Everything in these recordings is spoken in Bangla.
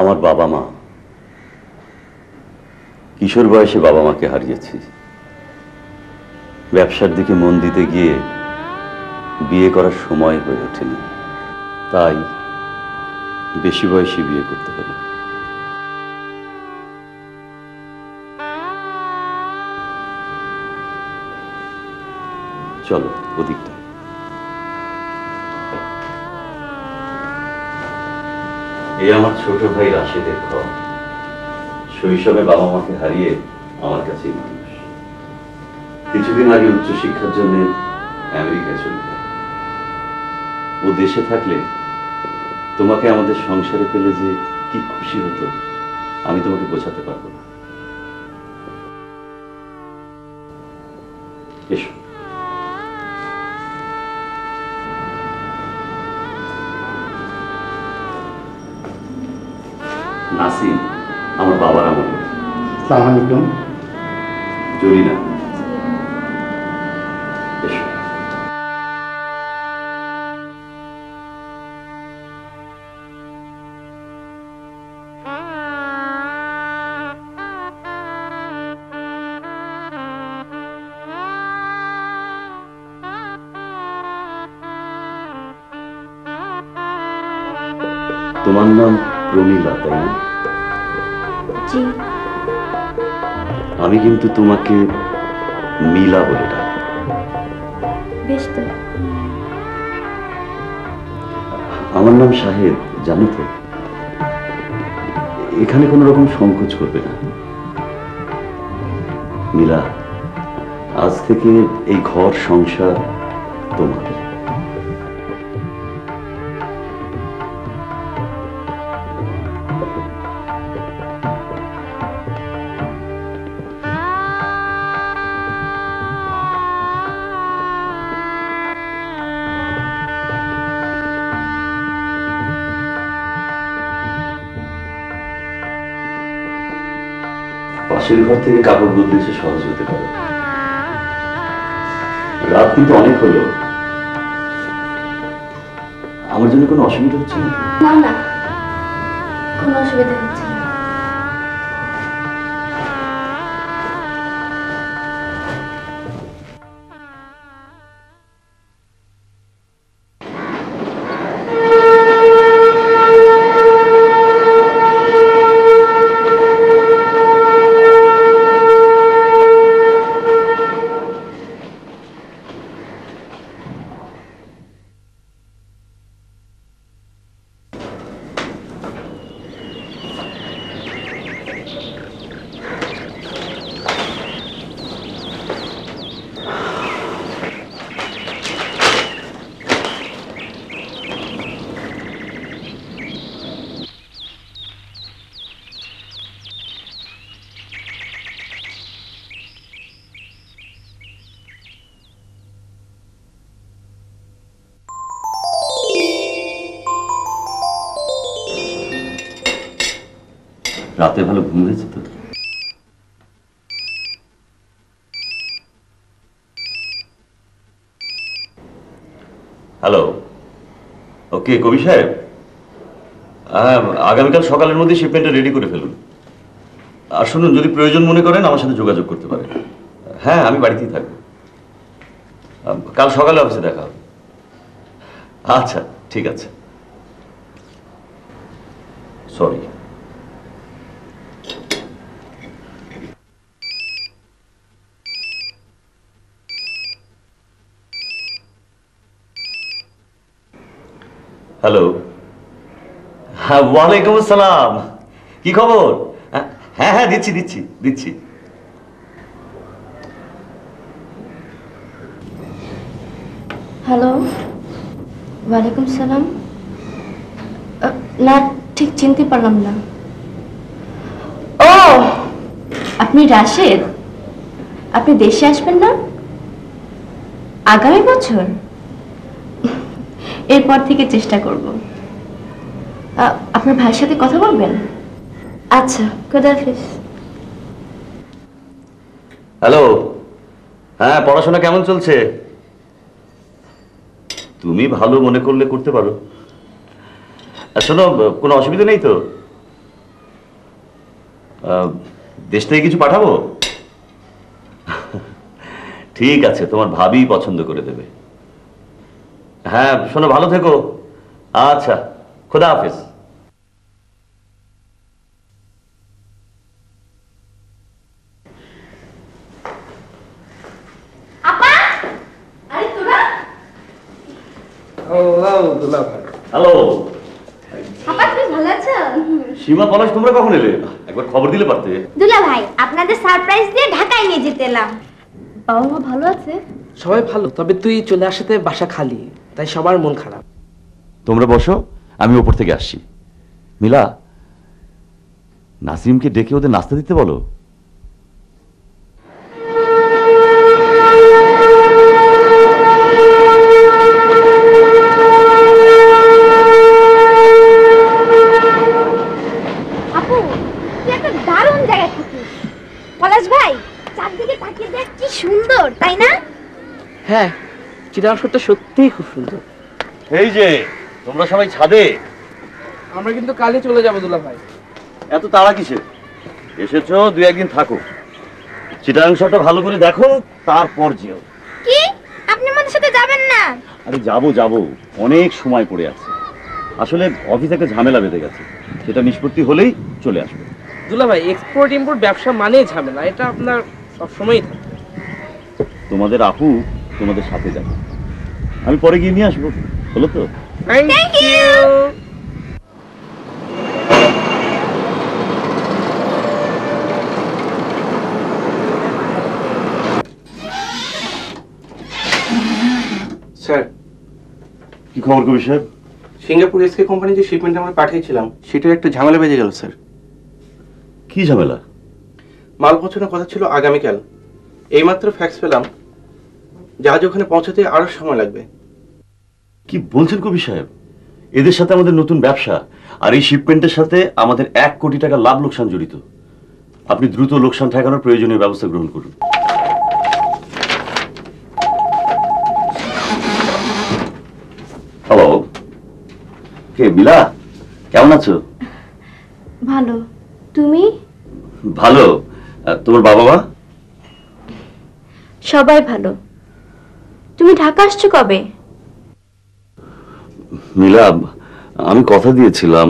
আমার বাবা মা কিশোর বয়সে বাবা মাকে হারিয়েছি। ব্যবসার দিকে মন দিতে গিয়ে বিয়ে করার সময় হয়ে ওঠেনি, তাই বেশি বয়সে বিয়ে করতে হলো। চলো ওদিকটা। এই আমার ছোট ভাই রাশেদের ঘর। শৈশবে বাবা মাকে হারিয়ে আমার কাছেই মানুষ। কিছুদিন আগে উচ্চশিক্ষার জন্য আমেরিকায় চলে যায়। ও দেশে থাকলে তোমাকে আমাদের সংসারে পেলে যে কি খুশি হতো আমি তোমাকে বোঝাতে পারবো না। এসো। নাসিম আমার বাবার আমলে। আসসালামু আলাইকুম। জরিনা, এসো। তোমার নাম প্রমীলা, তাই না? জি। আমি কিন্তু তোমাকে মিলা বলে ডাকি। বেশ তো। আমার নাম শাহেদ, জানো তো? এখানে কোনো রকম সংকোচ করবে না। মিলা, আজ থেকে এই ঘর সংসার তোমার। পাশের ঘর থেকে কাপড় বদলে এসে সহজ হতে পারে। রাত কিন্তু অনেক হলো। আমার জন্য কোনো অসুবিধা হচ্ছে না? না না, কোনো অসুবিধা হচ্ছে না। রাতে ভালো ঘুম হয়েছে তো? হ্যালো, ওকে কবি সাহেব, আগামীকাল সকালের মধ্যে শিপমেন্টটা রেডি করে ফেলুন। আর শুনুন, যদি প্রয়োজন মনে করেন আমার সাথে যোগাযোগ করতে পারেন। হ্যাঁ, আমি বাড়িতেই থাকবো। কাল সকালে অফিসে দেখা হবে। আচ্ছা, ঠিক আছে। সরি। হ্যালো। হ্যাঁ, ওয়ালাইকুম আসসালাম। কি খবর? হ্যাঁ হ্যাঁ, দিচ্ছি দিচ্ছি দিচ্ছি। হ্যালো, ওয়ালাইকুম সালাম। না, ঠিক চিনতে পারলাম না। ও, আপনি রাশেদ? আপনি দেশে আসবেন না আগামী বছর? এরপর থেকে চেষ্টা করব। আপনার ভাইয়ের সাথে কথা বলবেন? আচ্ছা, খোদা হাফেজ। হ্যালো। হ্যাঁ, পড়াশোনা কেমন চলছে? তুমি ভালো মনে করলে করতে পারো। শোনো, কোনো অসুবিধা নেই তো? দেশ থেকে কিছু পাঠাবো? ঠিক আছে, তোমার ভাবি পছন্দ করে দেবে। হ্যাঁ শোনো, ভালো থেকো। আচ্ছা, খোদা হাফেজ। আপা, আরে তোরা? হ্যালো আপা তুমি ভালো আছো? সীমা, পলাশ, তোমরা কখন এলে? একবার খবর দিলে পারতে। দুলা ভাই, আপনাদের সারপ্রাইজ দিয়ে ঢাকায় নিয়ে যেতে এলাম। বাবা মা ভালো আছে? সবাই ভালো, তবে তুই চলে আসাতে বাসা খালি, তাই সবার মন খারাপ। তোমরা বসো, আমি ওপর থেকে আসছি। মিলা, নাসিমকে ডেকে ওদের নাস্তা দিতে বলো। আপু, তুই একটা দারুণ জায়গায় থাকিস। পলাশ ভাই, চারদিকে তাকিয়ে দেখ কি সুন্দর, তাই না? হ্যাঁ, চিটাগাং শহরটা সত্যিই খুব সুন্দর। এই যে তোমরা সবাই ছাদে। আমরা কিন্তু কালই চলে যাবো দুলা ভাই। এত তাড়া কিসের? এসেছো, দুই একদিন থাকো, চিটাগাং শহরটা ভালো করে দেখো, তারপর যেও। কি, আপনি আমাদের সাথে যাবেন না? আরে যাবো যাবো, অনেক সময় পড়ে আছে। আসলে অফিস একটা ঝামেলা বেঁধে গেছে, সেটা নিষ্পত্তি হলেই চলে আসবে। দুলা ভাই, এক্সপোর্ট ইম্পোর্ট ব্যবসা মানেই ঝামেলা, এটা আপনার সবসময়ই থাকে। তোমাদের আপু তোমাদের সাথে যাবে, আমি পরে গিয়ে নিয়ে আসবো, হলো তো? Thank you. স্যার, কি খবর কবি সাহেব? সিঙ্গাপুর এসকে কোম্পানি যে শিপমেন্ট আমরা পাঠিয়েছিলাম সেটার একটা ঝামেলা বেজে গেল স্যার। কি ঝামেলা? মাল পৌঁছানোর কথা ছিল আগামীকাল, এইমাত্র ফ্যাক্স পেলাম জাহাজ ওখানে পৌঁছাতে আরো সময় লাগবে। কি বলছেন কবি সাহেব? এদের সাথে আমাদের নতুন ব্যবসা, আর এই শিপমেন্টের সাথে আমাদের 1 কোটি টাকা লাভ লোকসান জড়িত। আপনি দ্রুত লোকসান ঠেকানোর প্রয়োজনীয় ব্যবস্থা গ্রহণ করুন। হ্যালো, কে? মিলা, কেমন আছো? ভালো, তুমি? ভালো। তোমার বাবা মা? সবাই ভালো। তুমি ঢাকা আসছো কবে? মিলা, আমি কথা দিয়েছিলাম,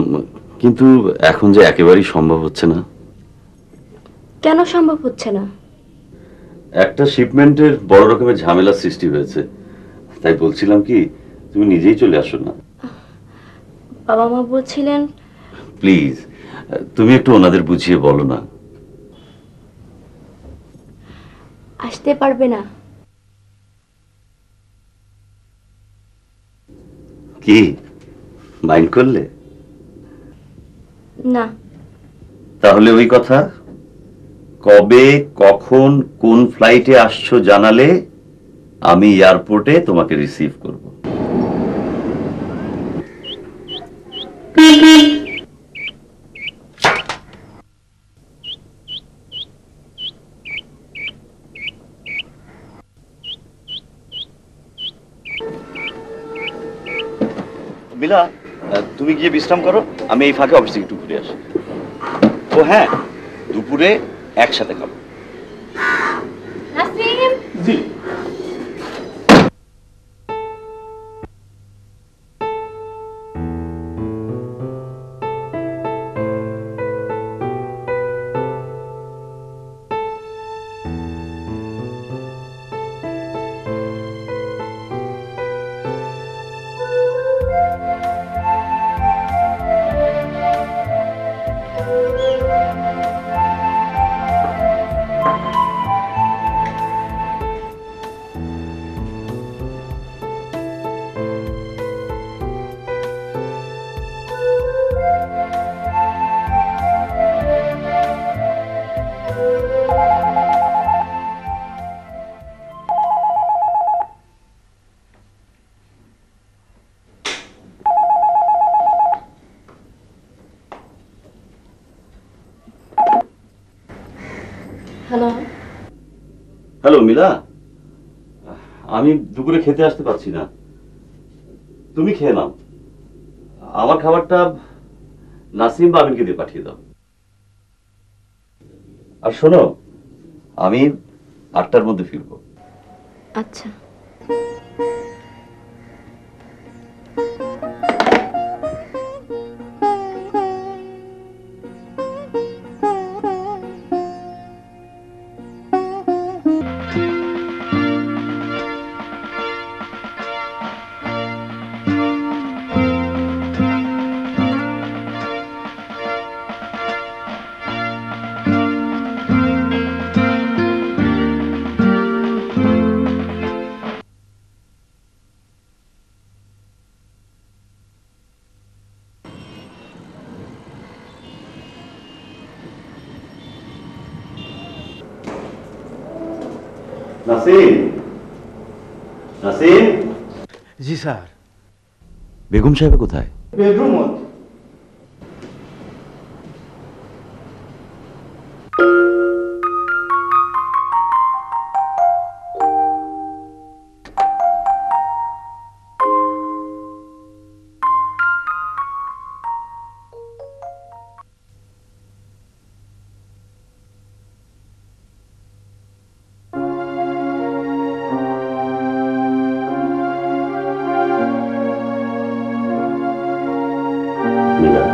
কিন্তু এখন যে একেবারেই সম্ভব হচ্ছে না। কেন সম্ভব হচ্ছে না? একটা শিপমেন্টের বড় রকমের ঝামেলা সৃষ্টি হয়েছে, তাই বলছিলাম কি তুমি নিজেই চলে আসো না। বাবা মা বলছিলেন। প্লিজ, তুমি একটু ওনাদের বুঝিয়ে বলো না। আসতে পারবে না? কি মাইন্ড করলে? না। তাহলে ওই কথা, কবে কখন কোন ফ্লাইটে আসছো জানালে আমি এয়ারপোর্টে তোমাকে রিসিভ করব। মিলা, তুমি গিয়ে বিশ্রাম করো, আমি এই ফাঁকে অফিস থেকে একটু ঘুরে আসি। ও হ্যাঁ, দুপুরে একসাথে খাবো। নাসিম, জি। হ্যালো। হ্যালো মিলা, আমি দুপুরে খেতে আসতে পারছি না, তুমি খেয়ে নাও। আমার খাবারটা নাসিম বা আমিনকে দিয়ে পাঠিয়ে দাও। আর শোনো, আমি 8টার মধ্যে ফিরবো। আচ্ছা। নাসিম, নাসিম। জি স্যার। বেগম সাহেব কোথায়? বেডরুম মধ্যে। নীলা,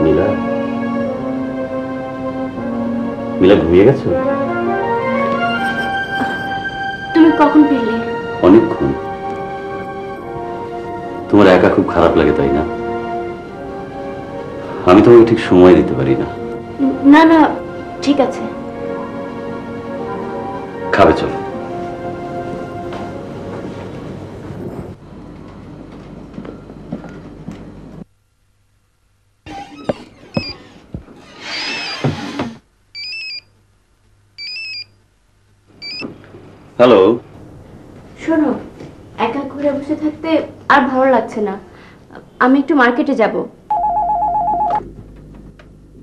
নীলা, নীলা ঘুমিয়ে গেছো? তুমি কখন ফিরলে? অনেকক্ষণ। তোমার একা খুব খারাপ লাগে তাই না? আমি তোমাকে ঠিক সময় দিতে পারি না। না না, ঠিক আছে। খাবে চলো। হ্যালো। শোনো, একা ঘুরে বসে থাকতে আর ভালো লাগছে না, আমি একটু মার্কেটে যাব।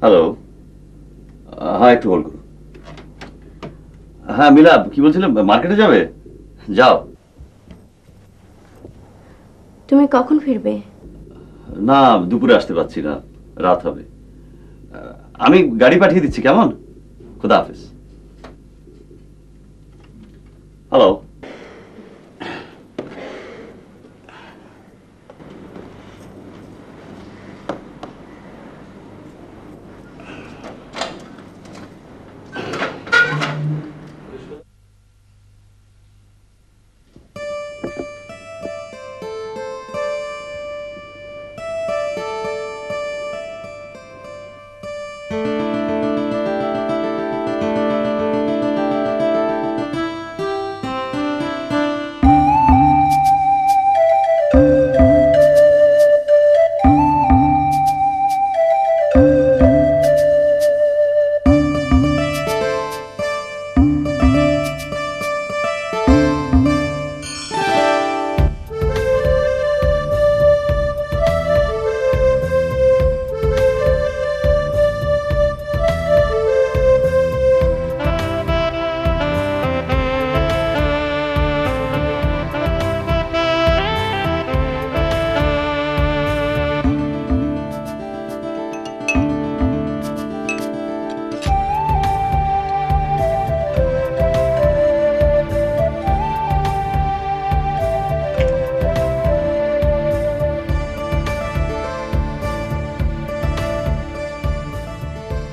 হ্যালো। হ্যাঁ, একটু হোল্ড করো। হ্যাঁ মিলা, কি বলছিলে? মার্কেটে যাবে? যাও। তুমি কখন ফিরবে? না, দুপুরে আসতে পারছি না, রাত হবে। আমি গাড়ি পাঠিয়ে দিচ্ছি, কেমন? খুদা হাফেজ। হ্যালো।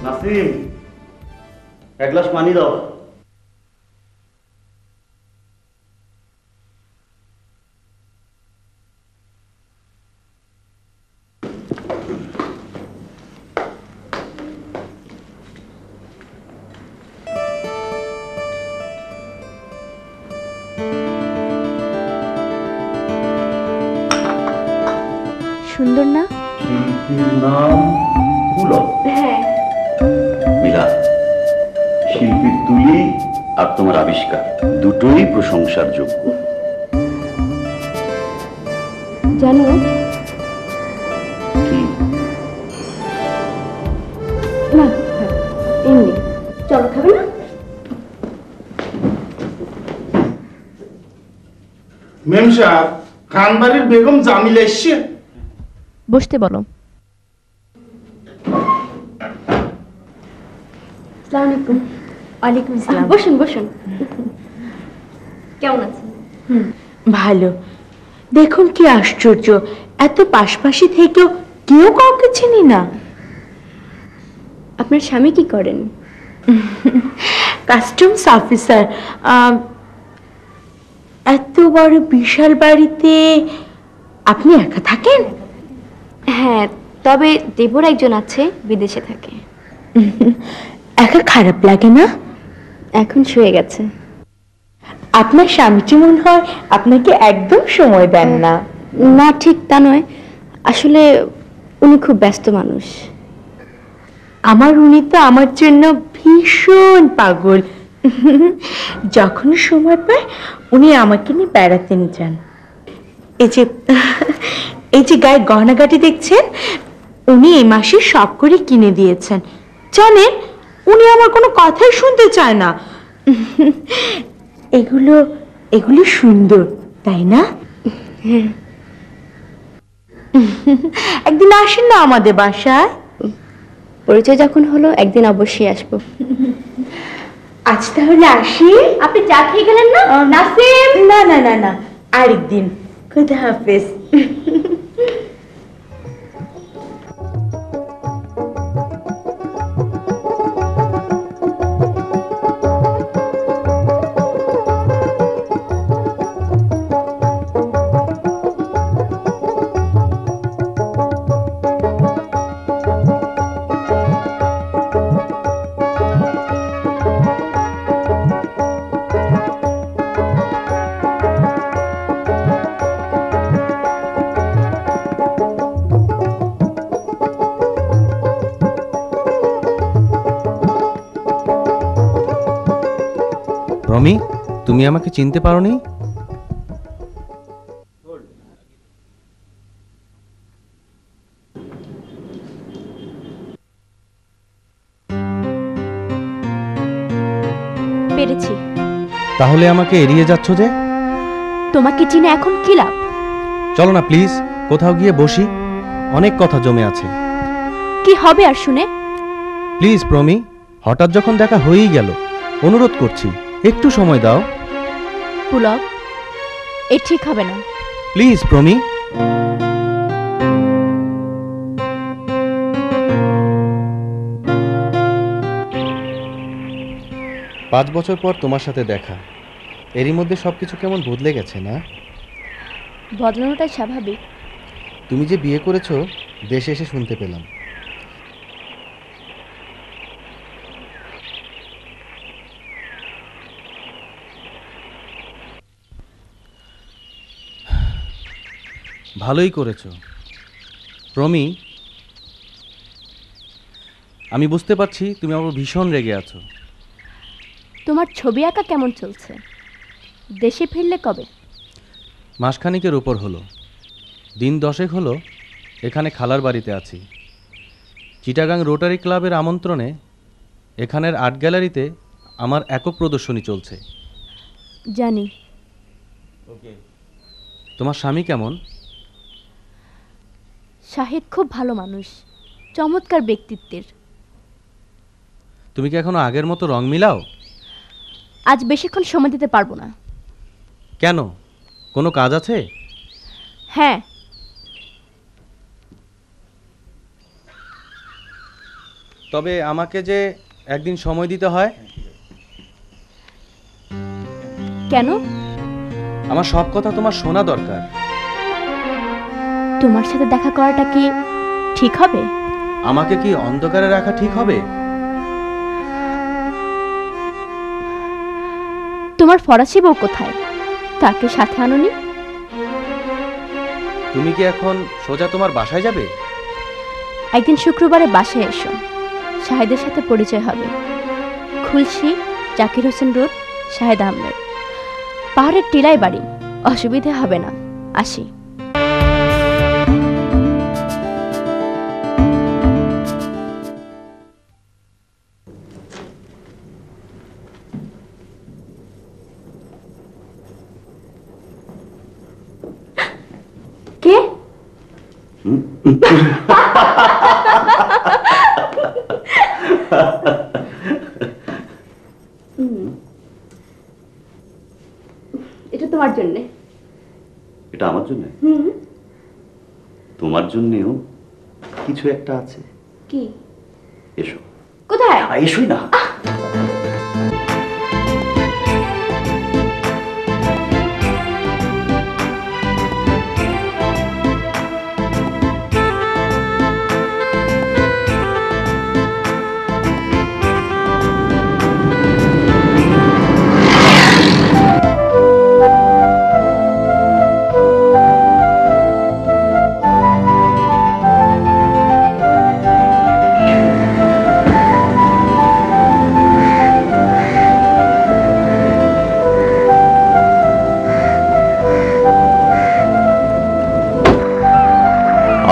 নাসিম, এক গ্লাস পানি দাও। সুন্দর না? শিল্পীর নাম পুলক। হ্যাঁ। মিলা, শিল্পীর তুলি আর তোমার আবিষ্কার দুটোই প্রশংসার যোগ্য। জানো, কি? না এমনি। চলো, খাবে না? মেম সাহেব, খানবাড়ির বেগম জামিলা এসছে। বসতে বলো। আসসালামু আলাইকুম। ওয়ালাইকুম আসসালাম। বসুন বসুন। কেমন আছেন? ভালো। দেখুন কি আশ্চর্য, এত পাশাপাশি থেকেও কেউ কাউকে চিনি না। আপনার স্বামী কি করেন? Customs officer. এত বড় বিশাল বাড়িতে আপনি একা থাকেন? হ্যাঁ, তবে দেবর একজন আছে, বিদেশে থাকে। একা খারাপ লাগে না? এখন শুয়ে গেছে। আপনার স্বামীটি মনে হয় আপনাকে একদম সময় দেন না। না, ঠিক তা নয়, আসলে উনি খুব ব্যস্ত মানুষ। উনি তো আমার জন্য ভীষণ পাগল। যখন সময় পায় উনি আমাকে নিয়ে বেড়াতে নিয়ে যান। এই যে গায়ে গহনাগাটি দেখছেন, উনি এই মাসে সব করে কিনে দিয়েছেন। জানেন, উনি আমার কোনো কথাই শুনতে চায় না। এগুলো সুন্দর, তাই না? একদিন আসেন না আমাদের বাসায়। পরিচয় যখন হলো একদিন অবশ্যই আসবো। আজ তাহলে আসি। আপনি চা খেয়ে গেলেন না? নাসিম, না না না না, আরেকদিন। খুদা হাফেজ। রমি, তুমি আমাকে চিনতে পারোনি? পেরেছি। তাহলে আমাকে এড়িয়ে যাচ্ছ যে? তোমাকে চিনে এখন কি লাভ? চলো না প্লিজ, কোথাও গিয়ে বসি, অনেক কথা জমে আছে। কি হবে আর শুনে? প্লিজ প্রমি, হঠাৎ যখন দেখা হয়েই গেল, অনুরোধ করছি একটু সময় দাও। পুলক, এ ঠিক হবে না। প্লিজ প্রমি। পাঁচ বছর পর তোমার সাথে দেখা, এরই মধ্যে সবকিছু কেমন বদলে গেছে না? বদলানোটাই স্বাভাবিক। তুমি যে বিয়ে করেছো দেশে এসে শুনতে পেলাম। ভালোই করেছো প্রমি। আমি বুঝতে পারছি তুমি আমার ভীষণ রেগে আছো। তোমার ছবি আঁকা কেমন চলছে? দেশে ফিরলে কবে? মাসখানিকের উপর হলো, দিন 10 হলো এখানে খালার বাড়িতে আছি। চিটাগাং রোটারি ক্লাবের আমন্ত্রণে এখানের আর্ট গ্যালারিতে আমার একক প্রদর্শনী চলছে। জানি। তোমার স্বামী কেমন? শাহিদ খুব ভালো মানুষ, চমৎকার ব্যক্তিত্বের। তুমি কি এখনো আগের মতো রং মিলাও? আজ বেশিক্ষণ সময় দিতে পারবো না। কেন, কোনো কাজ আছে? হ্যাঁ। তবে আমাকে যে একদিন সময় দিতে হয়। কেন? আমার সব কথা তোমার শোনা দরকার। তোমার সাথে দেখা করাটা কি ঠিক হবে? আমাকে কি অন্ধকারে রাখা ঠিক হবে? তোমার ফরাসি বউ কোথায়? তাকে সাথে আনোনি? তুমি কি এখন সোজা তোমার বাসায় যাবে? একদিন শুক্রবারে বাসায় এসো, শাহেদের সাথে পরিচয় হবে। খুলশি, জাকির হোসেন রোড, শাহেদ আহমেদ। পাহাড়ের টিলায় বাড়ি, অসুবিধা হবে না। আসি। কে? এটা তোমার জন্য। এটা আমার জন্য? তোমার জন্যও কিছু একটা আছে। কি? এসো। কোথায়? এসোই না।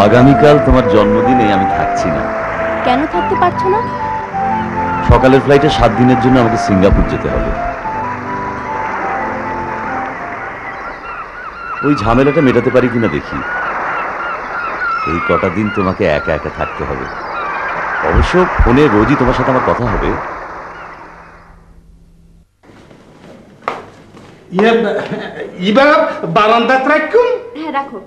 আগামীকাল তোমার জন্মদিনে আমি থাকছি না। কেন থাকতে পারছো না? সকালের ফ্লাইটে 7 দিনের জন্য আমাকে সিঙ্গাপুর যেতে হবে। ওই ঝামেলাটা মেটাতে পারি কিনা দেখি। এই কটা দিন তোমাকে একা একা থাকতে হবে। অবশ্য ফোনে রোজই তোমার সাথে আমার কথা হবে। এবার বারান্দাত রাখুন। হ্যাঁ, রাখো।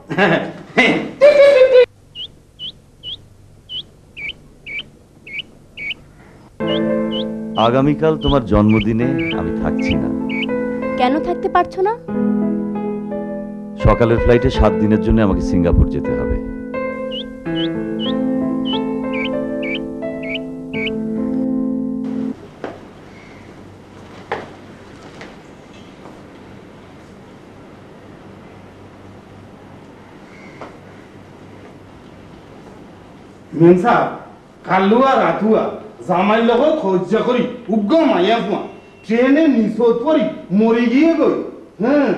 আগামীকাল তোমার জন্মদিনে আমি থাকছি না। কেন থাকতে পারছো না? সকালের ফ্লাইটে 7 দিনের জন্য আমাকে সিঙ্গাপুর যেতে হবে। মেনসা কালুয়া রাতুয়া জামাই লগত সহ্য করি উগ্র মাইয়া ফুয়া ট্রেনে নিচত পরি মরি গিয়ে গই। হ্যাঁ,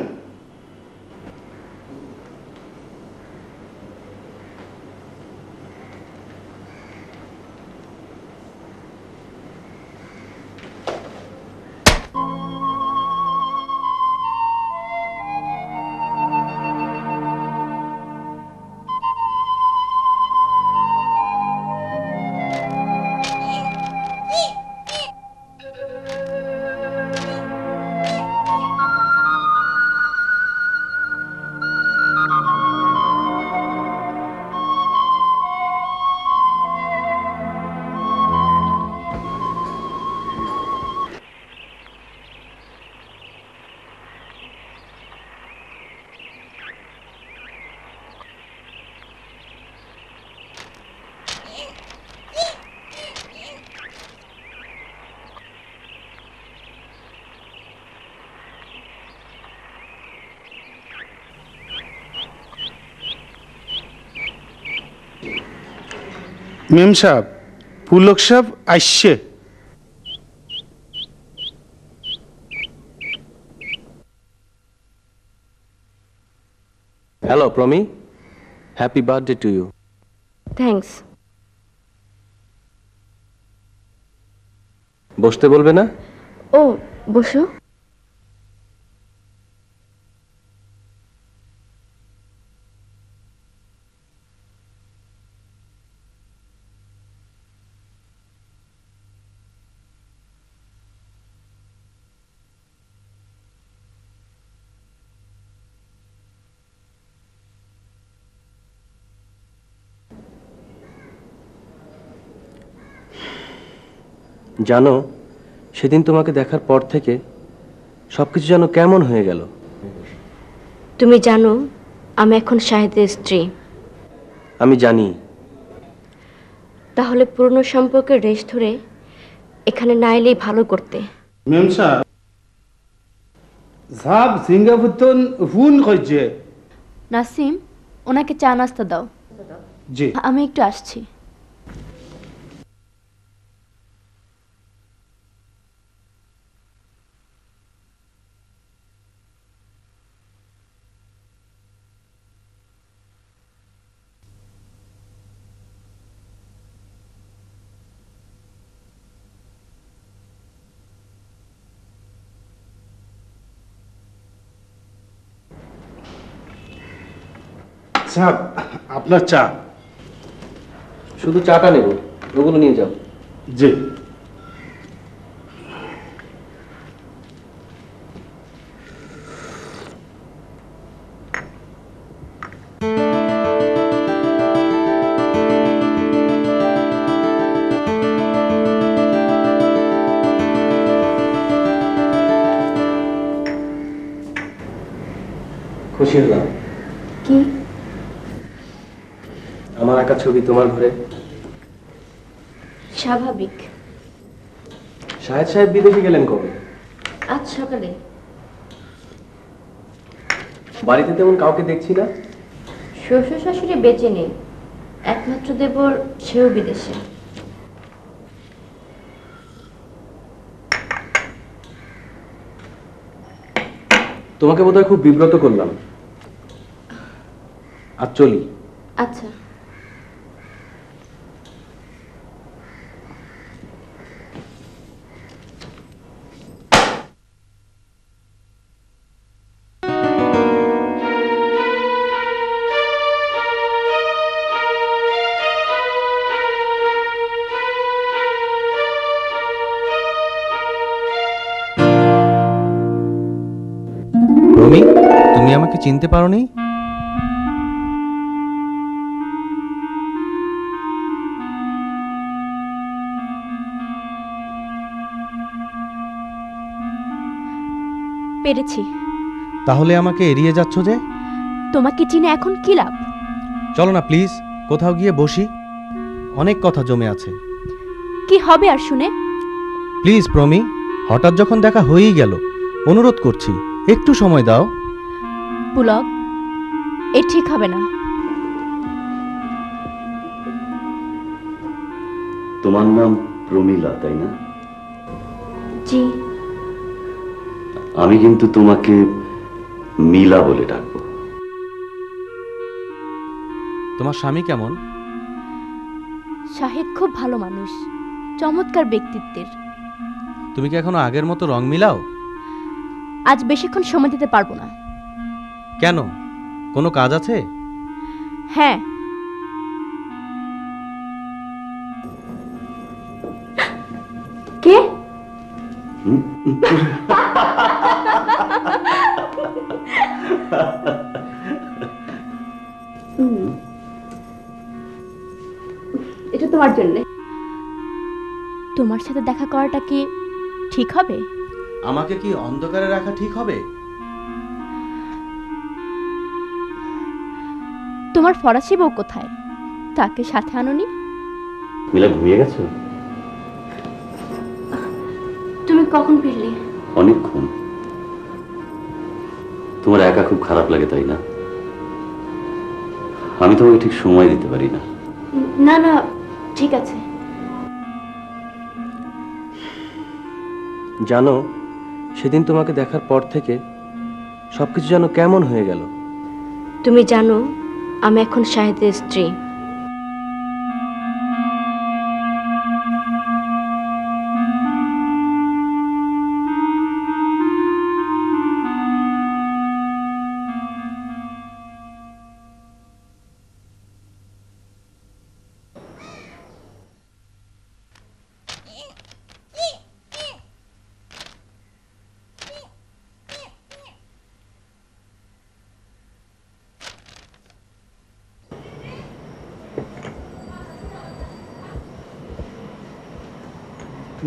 মেম সাহেব পুলক সাহেব আসছে। Hello Promi, happy birthday to you. Thanks. বসতে বলবে না? ও, বসো। জানো, সেদিন তোমাকে দেখার পর থেকে সবকিছু যেন কেমন হয়ে গেল। তুমি জানো আমি এখন শাহেদের স্ত্রী। আমি জানি। তাহলে পুরনো সম্পর্কের রেশ ধরে এখানে না এলেই ভালো করতে। মেম সাহেব সাহেব সিঙ্গাপুর তো ফোন করছে। নাসিম, ওনাকে চা নাস্তা দাও। জি। আমি একটু আসছি। সাহেব আপনার চা। শুধু চাটা নেব, ওগুলো নিয়ে যাও। জি। খুশি হলাম। কি? আমার আঁকা ছবি তোমার ঘরে। স্বাভাবিক। শাহেদ সাহেব বিদেশে গেলেন কবে? আজ সকালে। বাড়িতে তেমন কাউকে দেখছি না। শ্বশুর শাশুড়ি বেঁচে নেই, একমাত্র দেবর সেও বিদেশে। তোমাকে বোধহয় খুব বিব্রত করলাম। আর চলি। আচ্ছা। রমি, তুমি আমাকে চিনতে পারোনি? পেরেছি। তাহলে আমাকে এড়িয়ে যাচ্ছ যে? তোমাকে চিনে এখন কি লাভ? চলো না প্লিজ, কোথাও গিয়ে বসি, অনেক কথা জমে আছে। কি হবে আর শুনে? প্লিজ প্রমি, হঠাৎ যখন দেখা হয়েই গেল, অনুরোধ করছি একটু সময় দাও। পুলক, এ ঠিক হবে না। তোমার নাম প্রমীলা, তাই না? জি। আমি কিন্তু তোমাকে মিলা বলে ডাকবো। তোমার স্বামী কেমন? শাহেদ খুব ভালো মানুষ, চমৎকার ব্যক্তিত্বের। তুমি কি এখনো আগের মতো রং মিলাও? আজ বেশিক্ষণ সময় দিতে পারবো না। কেন, কোনো কাজ আছে? হ্যাঁ। কে? এটা তোমার জন্য। তোমার সাথে দেখা করাটা কি ঠিক হবে? আমাকে কি অন্ধকারে রাখা ঠিক হবে? তোমার ফরাসি বউ কোথায়? তাকে সাথে আনোনি? মিলা ঘুমিয়ে গেছো? তুমি কখন ফিরলে? অনেকক্ষণ। তোমার একা খুব খারাপ লাগে, তাই না? আমি তোমাকে ঠিক সময় দিতে পারি না। না না, ঠিক আছে। জানো, সেদিন তোমাকে দেখার পর থেকে সবকিছু যেন কেমন হয়ে গেল। তুমি জানো আমি এখন শাহেদের স্ত্রী।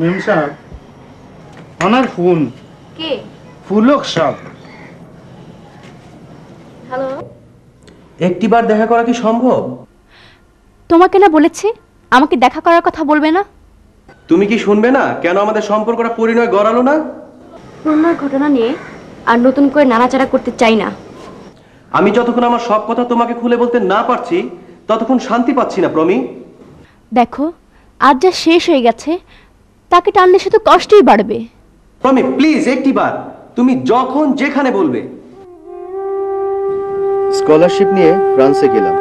মেম সাহেব, আমার ফোন। কে? ফুলক সাহেব। হ্যালো। একটিবার দেখা করা কি সম্ভব? তোমাকে না বলেছি আমাকে দেখা করার কথা বলবে না? তুমি কি শুনবে না? কেন আমাদের সম্পর্কটা পরিণয় গড়ালো না? প্রণয়ের ঘটনা নিয়ে আর নতুন করে নাড়াচাড়া করতে চাই না। আমি যতক্ষণ আমার সব কথা তোমাকে খুলে বলতে না পারছি, ততক্ষণ শান্তি পাচ্ছি না প্রমি। দেখো, আজ যা শেষ হয়ে গেছে, তাকে টানলে শুধু কষ্টই বাড়বে। প্রমি প্লিজ, একটিবার, তুমি যখন যেখানে বলবে। স্কলারশিপ নিয়ে ফ্রান্সে গেলাম।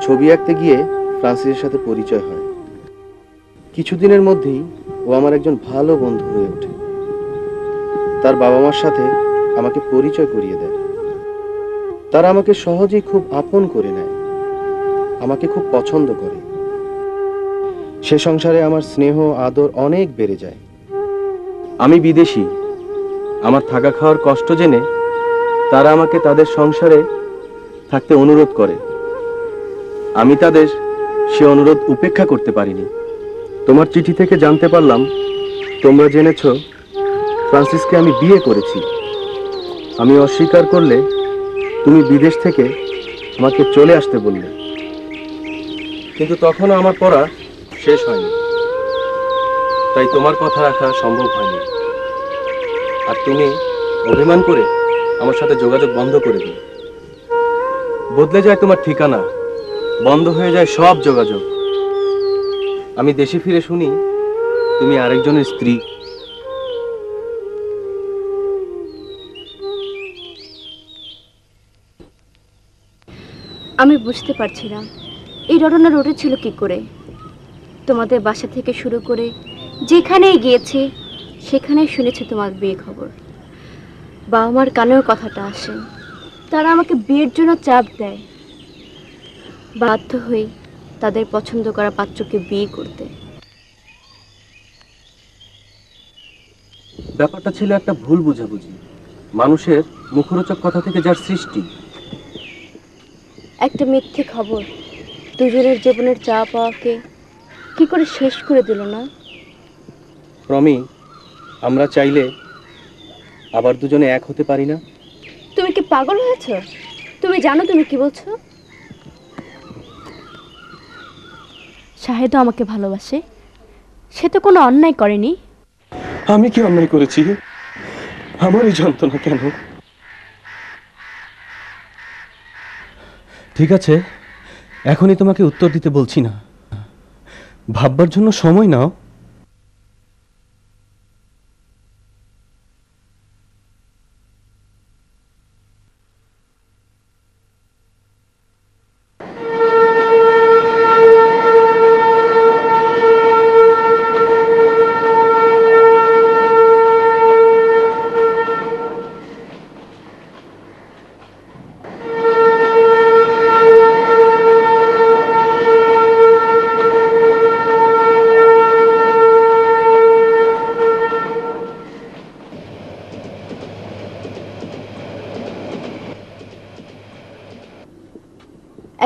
ছবি আঁকতে গিয়ে ফ্রান্সিসের সাথে পরিচয় হয়। কিছুদিনের মধ্যেই ও আমার একজন ভালো বন্ধু হয়ে ওঠে। তার বাবা মার সাথে আমাকে পরিচয় করিয়ে দেয়। তারা আমাকে সহজেই খুব আপন করে নেয়, আমাকে খুব পছন্দ করে। সে সংসারে আমার স্নেহ আদর অনেক বেড়ে যায়। আমি বিদেশি, আমার থাকা খাওয়ার কষ্ট জেনে তারা আমাকে তাদের সংসারে থাকতে অনুরোধ করে। আমি তাদের সে অনুরোধ উপেক্ষা করতে পারিনি। তোমার চিঠি থেকে জানতে পারলাম তোমরা জেনেছো ফ্রান্সিসকে আমি বিয়ে করেছি। আমি অস্বীকার করলে তুমি বিদেশ থেকে আমাকে চলে আসতে বললে, কিন্তু তখনও আমার পড়া শেষ হয়নি, তাই তোমার কথা রাখা সম্ভব হয়নি। আর তুমি অভিমান করে আমার সাথে যোগাযোগ বন্ধ করে দিলে। বদলে যায় তোমার ঠিকানা, বন্ধ হয়ে যায় সব যোগাযোগ। আমি দেশে ফিরে শুনি তুমি আরেকজনের স্ত্রী। আমি বুঝতে পারছি না এই ঘটনা ঘটেছিল কি করে। তোমাদের বাসা থেকে শুরু করে যেখানেই গিয়েছি সেখানেই শুনেছি তোমার বিয়ে খবর। বাবা মার কানেও কথাটা আসে, তারা আমাকে বিয়ের জন্য চাপ দেয়। বাধ্য হই তাদের পছন্দ করা পাত্রকে বিয়ে করতে। ব্যাপারটা ছিল একটা ভুল বুঝাবুঝি, মানুষের মুখরোচক কথা থেকে যার সৃষ্টি। একটা মিথ্যে খবর দুজনের জীবনের চাওয়া পাওয়াকে কি করে শেষ করে দিল না? প্রমি, আমরা চাইলে আবার দুজনে এক হতে পারি না? তুমি কি পাগল হয়েছো? তুমি জানো তুমি কি বলছো? শাহেদও আমাকে ভালোবাসে, সে তো কোনো অন্যায় করেনি। আমি কি অন্যায় করেছি? আমার এই যন্ত্রণা কেন? ঠিক আছে, এখনই তোমাকে উত্তর দিতে বলছি না, ভাববার জন্য সময় নাও।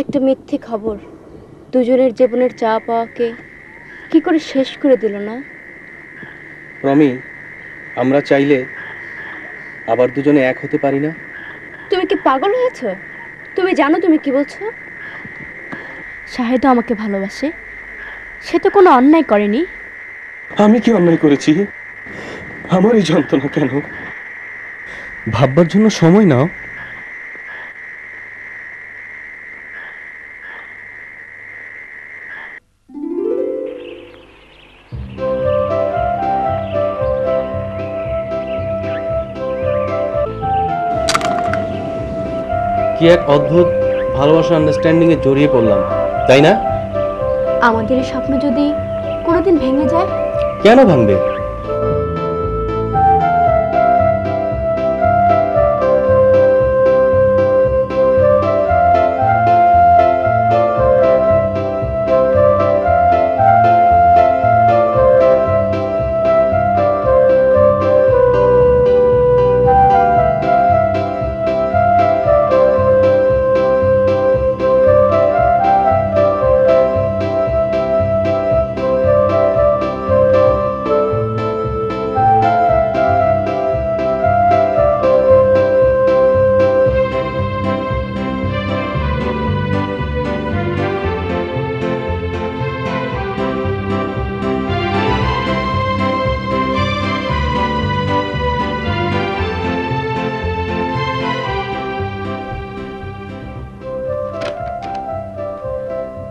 একটা মিথ্যে খবর দুজনের জীবনের চাওয়া পাওয়াকে কি করে শেষ করে দিল না? প্রমি, আমরা চাইলে আবার দুজনে এক হতে পারি না? তুমি কি পাগল হয়েছো? তুমি জানো তুমি কি বলছো? শাহেদও আমাকে ভালোবাসে, সে তো কোনো অন্যায় করেনি। আমি কি অন্যায় করেছি? আমার এই যন্ত্রণা কেন? ভাববার জন্য সময় নাও। কি এক অদ্ভুত ভালোবাসা, আন্ডারস্ট্যান্ডিং এ জড়িয়ে পড়লাম, তাই না? আমাদের এই স্বপ্ন যদি কোনোদিন ভেঙে যায়? কেন ভাঙবে?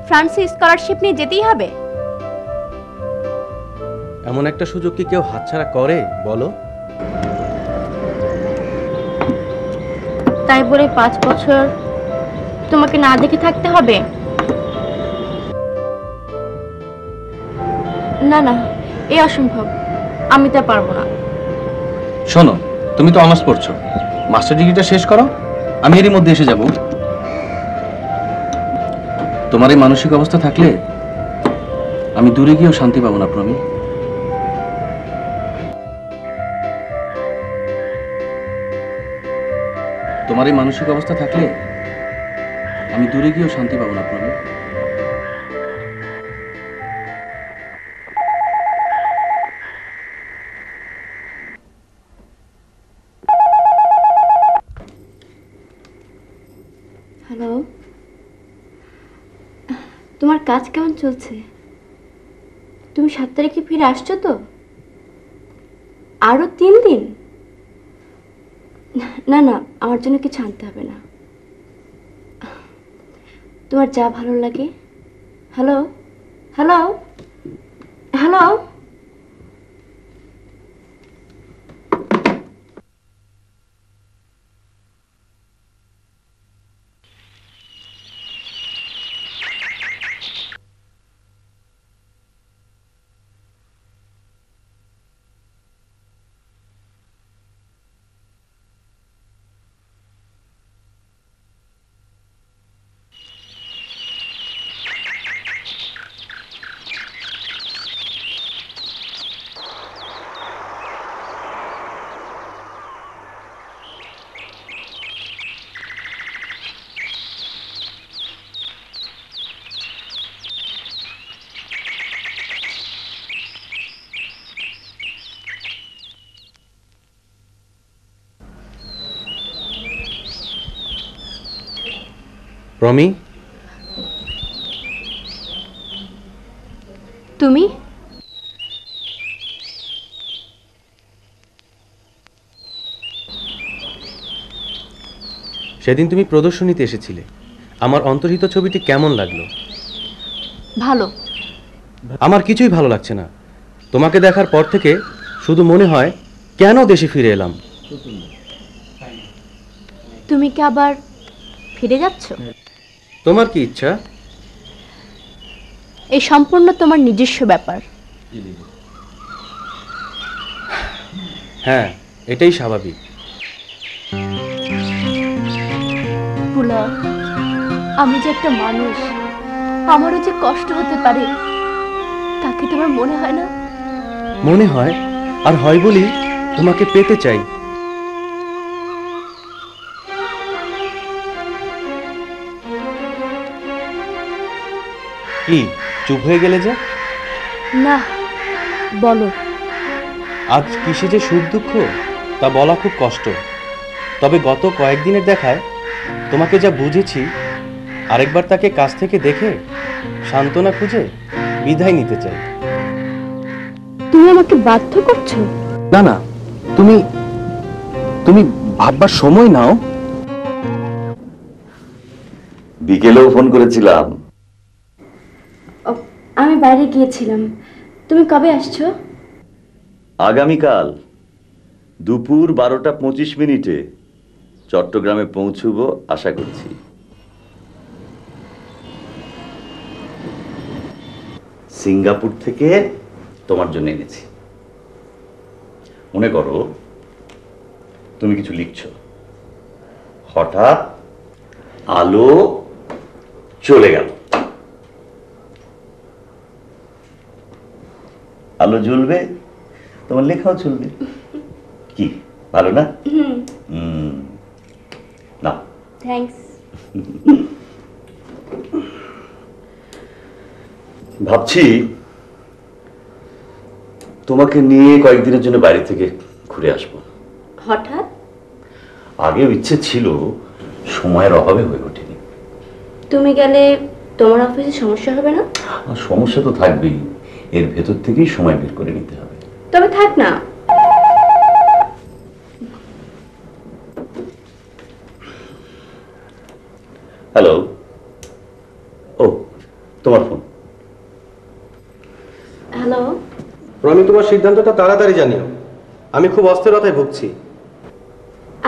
ফ্রান্সে স্কলারশিপ নিয়ে যেতেই হবে। এমন একটা সুযোগ কি কেউ হাতছাড়া করে বলো? তাই বলে 5 বছর তোমাকে না দেখে থাকতে হবে? না না, এ অসম্ভব, আমি তা পারবো না। শোনো, তুমি তো অনার্স পড়ছো, মাস্টার ডিগ্রিটা শেষ করো, আমি এরই মধ্যে এসে যাব। তোমার এই মানসিক অবস্থা থাকলে আমি দূরে গিয়েও শান্তি পাবো না প্রমি। তোমার এই মানসিক অবস্থা থাকলে আমি দূরে গিয়েও শান্তি পাবো না প্রমি। হ্যালো, তোমার কাজ কেমন চলছে? তুমি 7 তারিখে ফিরে আসছো তো? আরো 3 দিন? না না, আমার জন্য কিছু আনতে হবে না, তোমার যা ভালো লাগে। Hello hello hello. প্রমি, তুমি? সেদিন তুমি প্রদর্শনীতে এসেছিলে, আমার অন্তর্হিত ছবিটি কেমন লাগলো? ভালো। আমার কিছুই ভালো লাগছে না। তোমাকে দেখার পর থেকে শুধু মনে হয় কেন দেশে ফিরে এলাম। তুমি কি আবার ফিরে যাচ্ছ? তোমার কি ইচ্ছা? এই সম্পূর্ণ তোমার নিজস্ব ব্যাপার। হ্যাঁ, এটাই স্বাভাবিক। পুলক, আমি যে একটা মানুষ, আমারও যে কষ্ট হতে পারে, তাকে তোমার মনে হয় না? মনে হয়, আর হয় বলি তোমাকে পেতে চাই। কি চুপ হয়ে গেলে যে? না, বলো। আজ কিসে যে সুখ দুঃখ তা বলা খুব কষ্ট। তবে গত কয়েকদিনের দেখায় তোমাকে যা বুঝেছি, আরেকবার তাকে কাছ থেকে দেখে সান্ত্বনা খুঁজে বিদায় নিতে চাই। তুমি আমাকে বাধ্য করছো? না না, তুমি তুমি ভাববার সময় নাও। বিকেলেও ফোন করেছিলাম। আমি বাইরে গিয়েছিলাম। তুমি কবে আসছো? আগামীকাল দুপুর 12টা 25 চট্টগ্রামে পৌঁছবো আশা করছি। সিঙ্গাপুর থেকে তোমার জন্য এনেছি। মনে করো তুমি কিছু লিখছো, হঠাৎ আলো চলে গেল। আলো জ্বলবে, তোমার লেখাও চলবে। কি ভালো না? না, থ্যাঙ্কস। ভাবছি তোমাকে নিয়ে কয়েকদিনের জন্য বাইরে থেকে ঘুরে আসবো। হঠাৎ? আগেও ইচ্ছে ছিল, সময়ের অভাবে হয়ে ওঠেনি। তুমি গেলে তোমার অফিসে সমস্যা হবে না? আর সমস্যা তো থাকবেই, এর ভেতর থেকেই সময় বের করে নিতে হবে। তবে থাক না। হ্যালো, ও তোমার ফোন। হ্যালো। আমি তোমার সিদ্ধান্তটা তাড়াতাড়ি জানিও, আমি খুব অস্থিরতায় ভুগছি।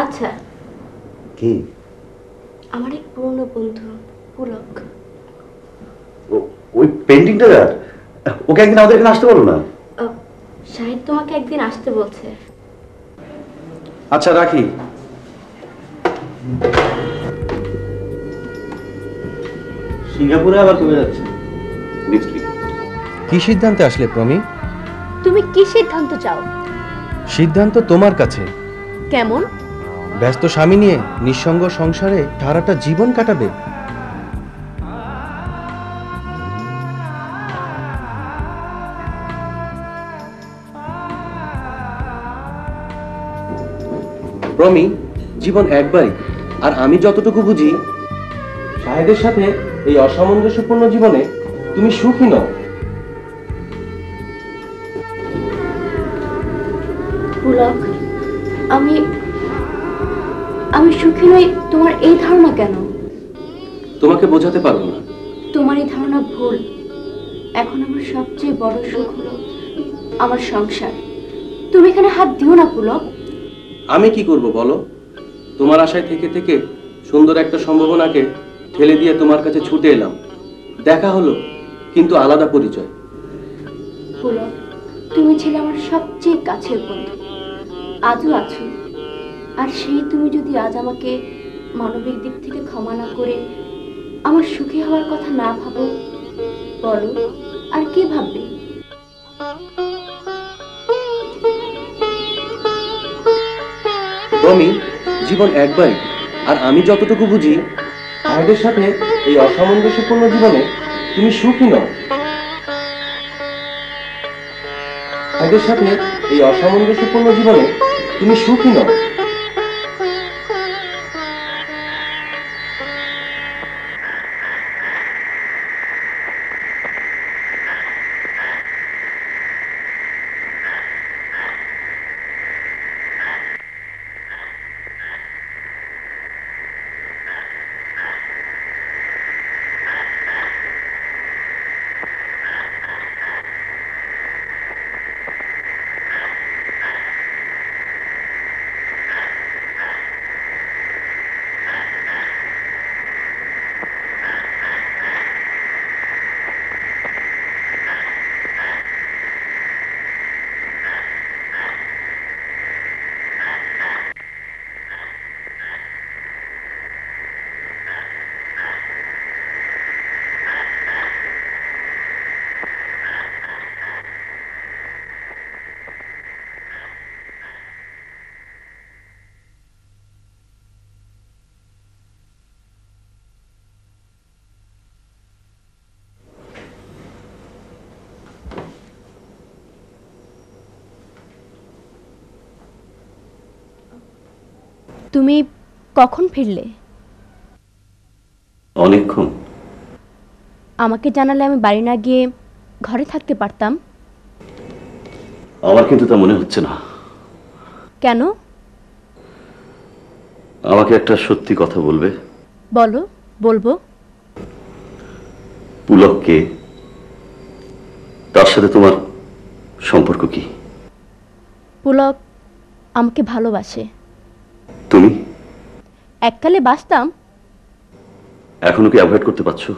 আচ্ছা, কি? আমার এক পুরনো বন্ধু পুলক। ওই পেন্টিংটা, ওকে একদিন আমাদের এখানে আসতে বলো না। শাহিদ তোমাকে একদিন আসতে বলছে। আচ্ছা, রাখি। সিঙ্গাপুরে আবার কবে যাচ্ছে? Next week. কি সিদ্ধান্তে আসলে প্রমি? তুমি কি সিদ্ধান্ত চাও? সিদ্ধান্ত তোমার কাছে। কেমন? ব্যস্ত স্বামী নিয়ে নিঃসঙ্গ সংসারে সারাটা জীবন কাটাবে? প্রমি, জীবন একবারই, আর আমি যতটুকু বুঝি শাহেদের সাথে এই অসামঞ্জস্যপূর্ণ জীবনে তুমি সুখী নও। পুলক, আমি আমি সুখী নই, তোমার এই ধারণা কেন? তোমাকে বোঝাতে পারবো না। তোমার এই ধারণা ভুল। এখন আমার সবচেয়ে বড় সুখ হলো আমার সংসার। তুমি এখানে হাত দিও না পুলক। আমি কি করব বলো? তোমার আশায় থেকে থেকে সুন্দর একটা সম্ভাবনাকে ঠেলে দিয়ে তোমার কাছে ছুটে এলাম। দেখা হলো, কিন্তু আলাদা পরিচয়। পুলক, তুমি ছিলে আমার সবচেয়ে কাছের বন্ধু, আজও আছো। আর সেই তুমি যদি আজ আমাকে মানবিক দিক থেকে ক্ষমা না করে আমার সুখী হওয়ার কথা না ভাবো, বলো আর কি ভাববে? তুমি জীবন একবারই, আর আমি যতটুকু বুঝি শাহেদের সাথে এই অসামঞ্জস্যপূর্ণ জীবনে তুমি সুখী নও। শাহেদের সাথে এই অসামঞ্জস্যপূর্ণ জীবনে তুমি সুখী নও। তুমি কখন ফিরলে? অনেকক্ষণ। আমাকে জানালে আমি বাড়ি না গিয়ে ঘরে থাকতে পারতাম। আমার কিন্তু তা মনে হচ্ছে না। কেন? আমাকে একটা সত্যি কথা বলবে? বলো। বলবো। পুলককে, তার সাথে তোমার সম্পর্ক কি? পুলক আমাকে ভালোবাসে। তুমি? এককালে বাসতাম। এখনো কি অ্যাভয়েড করতে পারছো?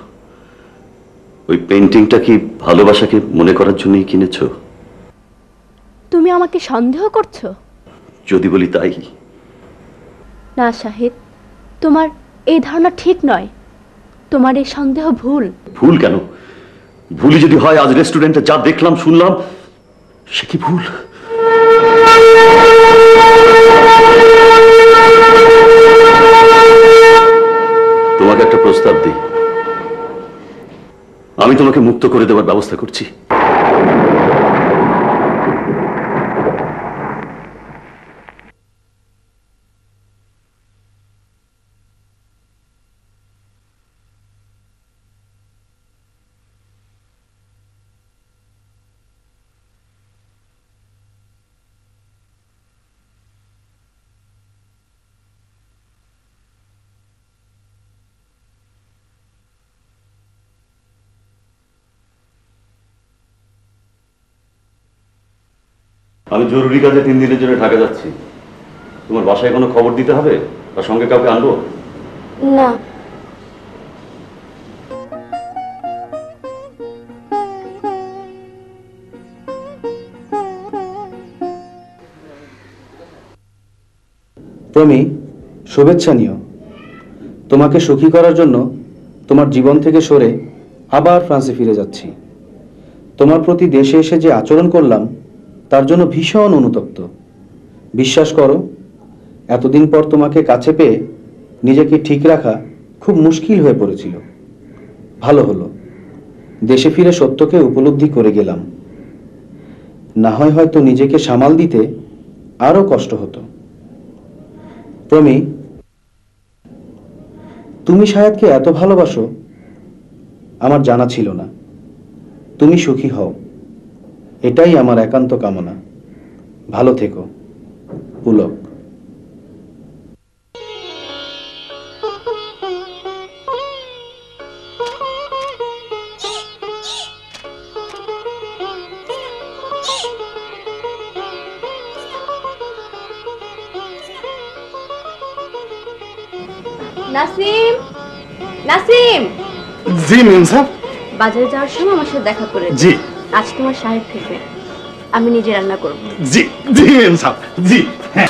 ওই পেন্টিংটা কি ভালোবাসাকে মনে করার জন্যই কিনেছো? তুমি আমাকে সন্দেহ করছো? যদি বলি তাই। না শাহিদ, তোমার এই ধারণা ঠিক নয়। তোমার এই সন্দেহ ভুল। ভুল কেন? ভুলই যদি হয়, আজ রেস্টুরেন্টে যা দেখলাম শুনলাম, সে কি ভুল? তোমাকে একটা প্রস্তাব দিই। আমি তোমাকে মুক্ত করে দেওয়ার ব্যবস্থা করছি। আমি জরুরি কাজে 3 দিনের জন্য ঢাকা যাচ্ছি। তোমার বাসায় কোনো খবর দিতে হবে বা সঙ্গে কাউকে আনবো? না। প্রমি, শুভেচ্ছা নিও। তোমাকে সুখী করার জন্য তোমার জীবন থেকে সরে আবার ফ্রান্সে ফিরে যাচ্ছি। তোমার প্রতি দেশে এসে যে আচরণ করলাম তার জন্য ভীষণ অনুতপ্ত। বিশ্বাস করো, এতদিন পর তোমাকে কাছে পেয়ে নিজেকে ঠিক রাখা খুব মুশকিল হয়ে পড়েছিল। ভালো হলো, দেশে ফিরে সত্যকে উপলব্ধি করে গেলাম। না হয় হয়তো নিজেকে সামাল দিতে আরো কষ্ট হতো। প্রমি, তুমি শাহেদকে এত ভালোবাসো আমার জানা ছিল না। তুমি সুখী হও, এটাই আমার একান্ত কামনা। ভালো থেকো, পুলক। নাসিম, নাসিম, জি মেম সাহেব। বাজারে যাওয়ার সময় আমার সাথে দেখা করে জি। আজ তোমার সাহেব ফিরবে, আমি নিজে রান্না করব। জি জি মেম সাহেব, জি। হ্যাঁ,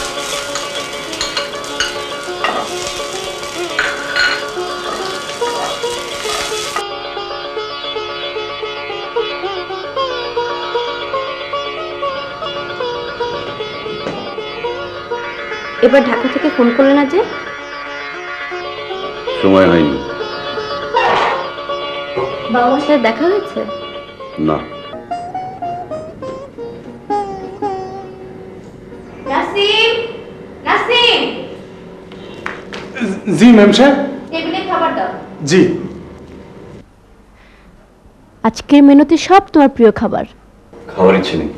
এবার ঢাকা থেকে ফোন করলে না যে? সময় হয়নি। বাবা মার সাথে দেখা হয়েছে? না। নাসিম, নাসিম, জি মেম সাহেব। টেবিলে খাবার দাও। জি। আজকের মেনুতে সব তোমার প্রিয় খাবার। খাওয়ার ইচ্ছে নেই।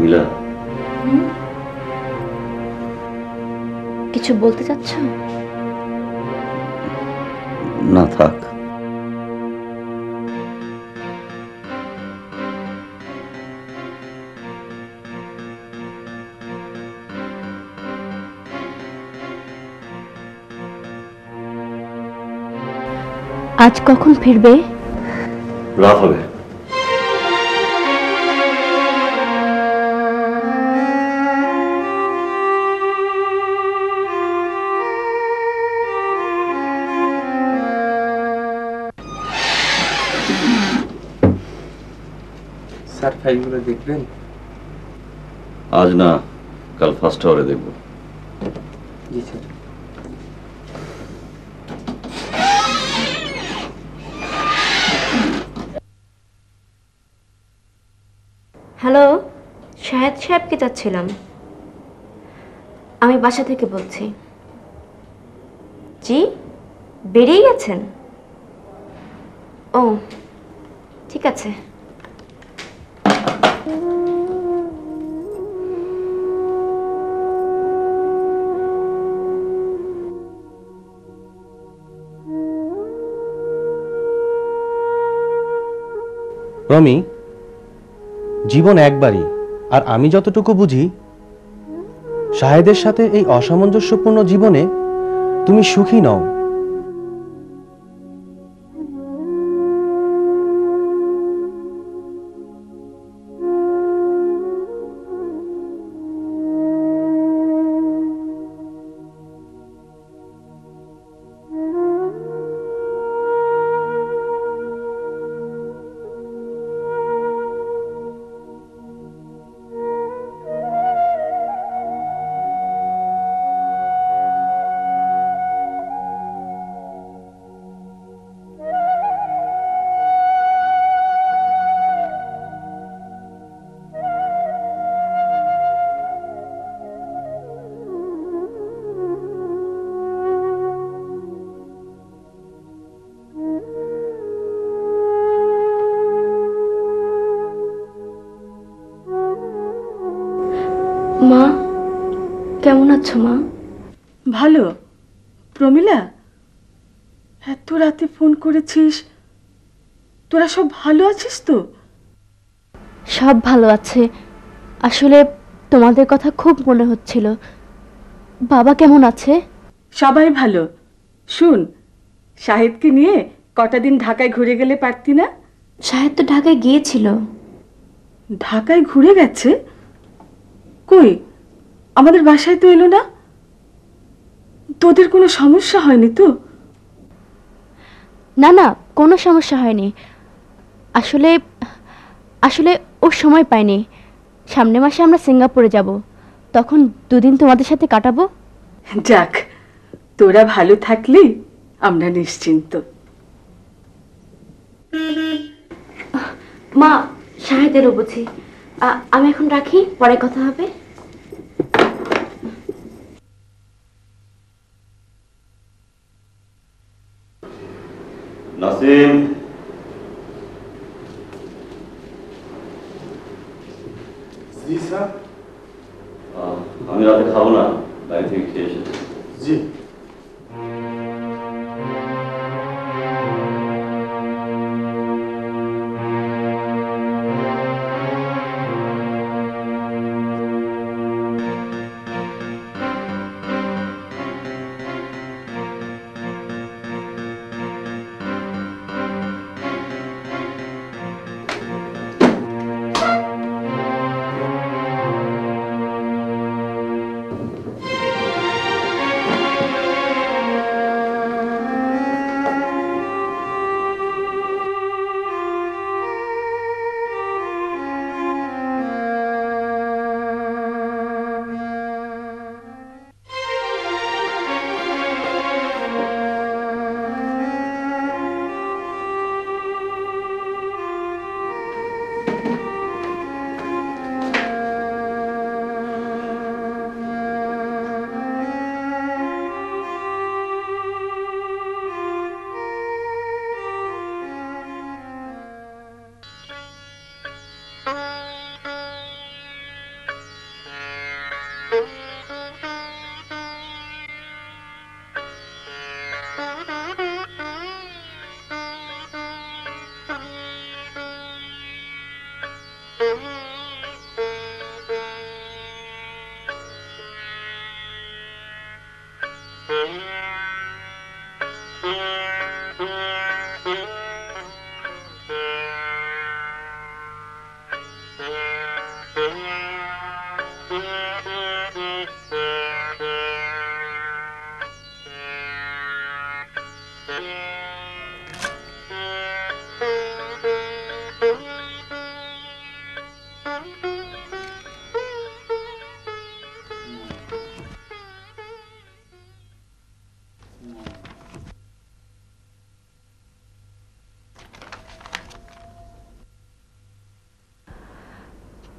মিলা, কিছু বলতে চাচ্ছ? না থাক। আজ কখন ফিরবে? রাত হবে। স্যার ফাইলগুলো দেখবেন? আজ না, কাল ফার্স্ট আওয়ারে দেখব। জি স্যার। হ্যালো, শাহেদ সাহেবকে চাচ্ছিলাম। আমি বাসা থেকে বলছি। জি, বেরিয়ে গেছেন? ও ঠিক আছে। রমি, জীবন একবারই, আর আমি যতটুকু বুঝি শাহেদের সাথে এই অসামঞ্জস্যপূর্ণ জীবনে তুমি সুখী নও। মা, কেমন আছো মা? ভালো। প্রমিলা, এত রাতে ফোন করেছিস, তোরা সব ভালো আছিস তো? সব ভালো আছে। আসলে তোমাদের কথা খুব মনে হচ্ছিল। বাবা কেমন আছে? সবাই ভালো। শুন, শাহেদকে নিয়ে কটা দিন ঢাকায় ঘুরে গেলে পারতি না? শাহেদ তো ঢাকায় গিয়েছিল। ঢাকায় ঘুরে গেছে? কই, আমাদের বাসায় তো এলো না। তোদের কোনো সমস্যা হয়নি তো? না না, কোনো সমস্যা হয়নি। আসলে আসলে ও সময় পায়নি। সামনের মাসে আমরা সিঙ্গাপুরে যাব, তখন দুদিন তোমাদের সাথে কাটাবো। যাক, তোরা ভালো থাকলে আমরা নিশ্চিন্ত। মা, শাহেদেরও বুঝি। আমি এখন রাখি, পরে কথা হবে। নাসিম, জি স্যার। আমি রাতে খাবো না, বাইরে থেকে খেয়ে এসেছি। জি।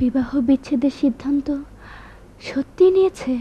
বিবাহ বিচ্ছেদের সিদ্ধান্ত সত্যি নিয়েছে?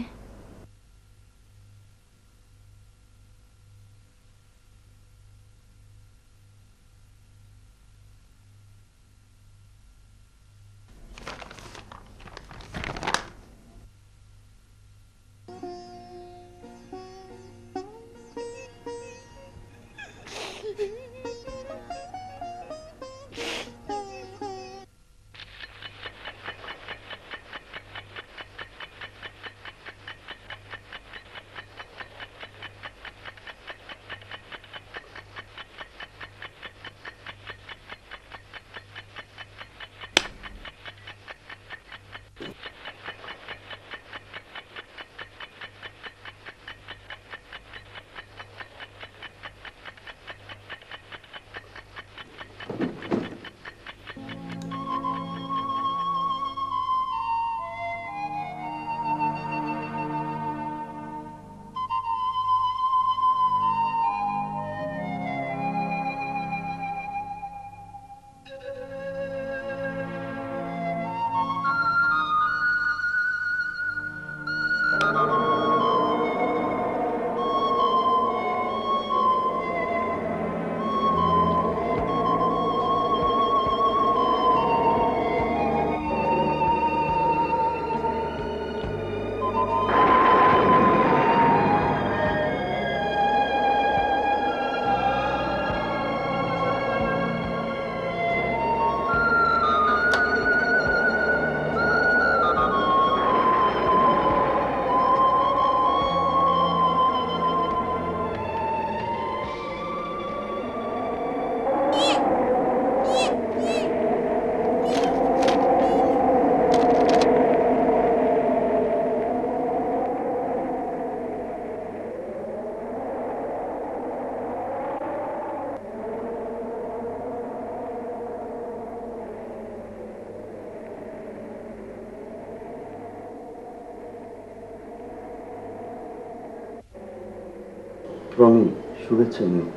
প্রমি, শুভেচ্ছা নিও।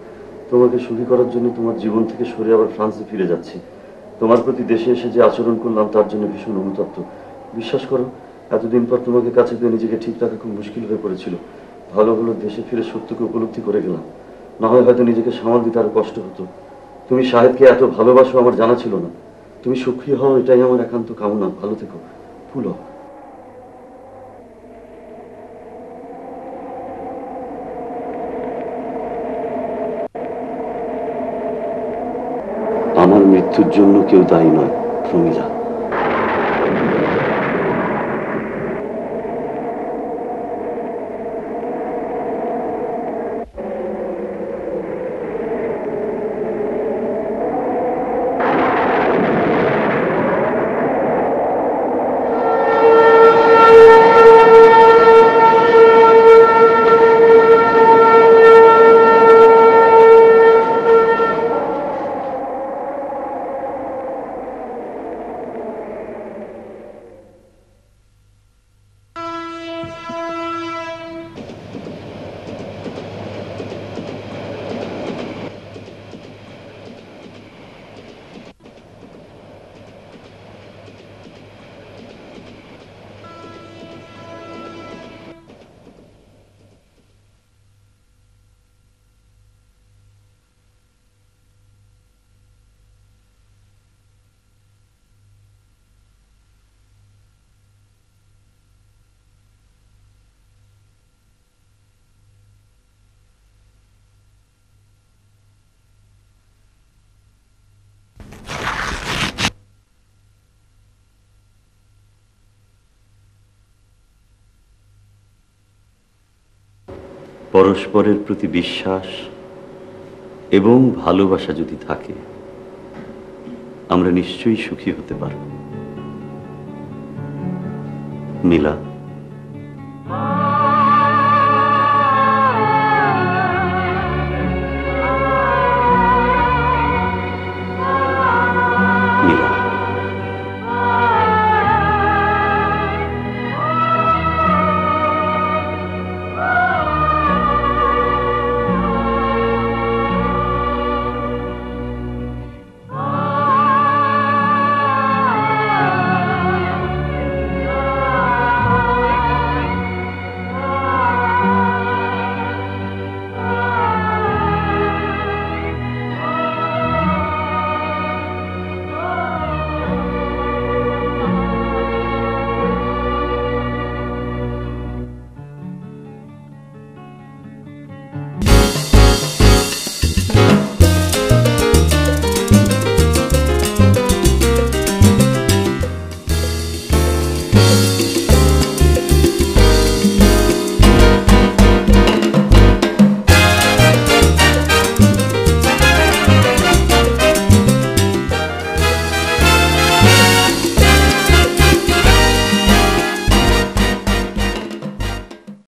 তোমাকে সুখী করার জন্য তোমার জীবন থেকে সরে আবার ফ্রান্সে ফিরে যাচ্ছি। তোমার প্রতি দেশে এসে যে আচরণ করলাম তার জন্য ভীষণ অনুতপ্ত। বিশ্বাস করো, এতদিন পর তোমাকে কাছে পেয়ে নিজেকে ঠিক রাখা খুব মুশকিল হয়ে পড়েছিল। ভালো হলো দেশে ফিরে সত্যকে উপলব্ধি করে গেলাম, না হয় হয়তো নিজেকে সামাল দিতে আরো কষ্ট হতো। তুমি শাহেদকে এত ভালোবাসো আমার জানা ছিল না। তুমি সুখী হও এটাই আমার একান্ত কামনা। ভালো থেকো, ফুল হও। আমার মৃত্যুর জন্য কেউ দায়ী নয় প্রমীলা। পরস্পরের প্রতি বিশ্বাস এবং ভালোবাসা যদি থাকে, আমরা নিশ্চয়ই সুখী হতে পারব। মিলা।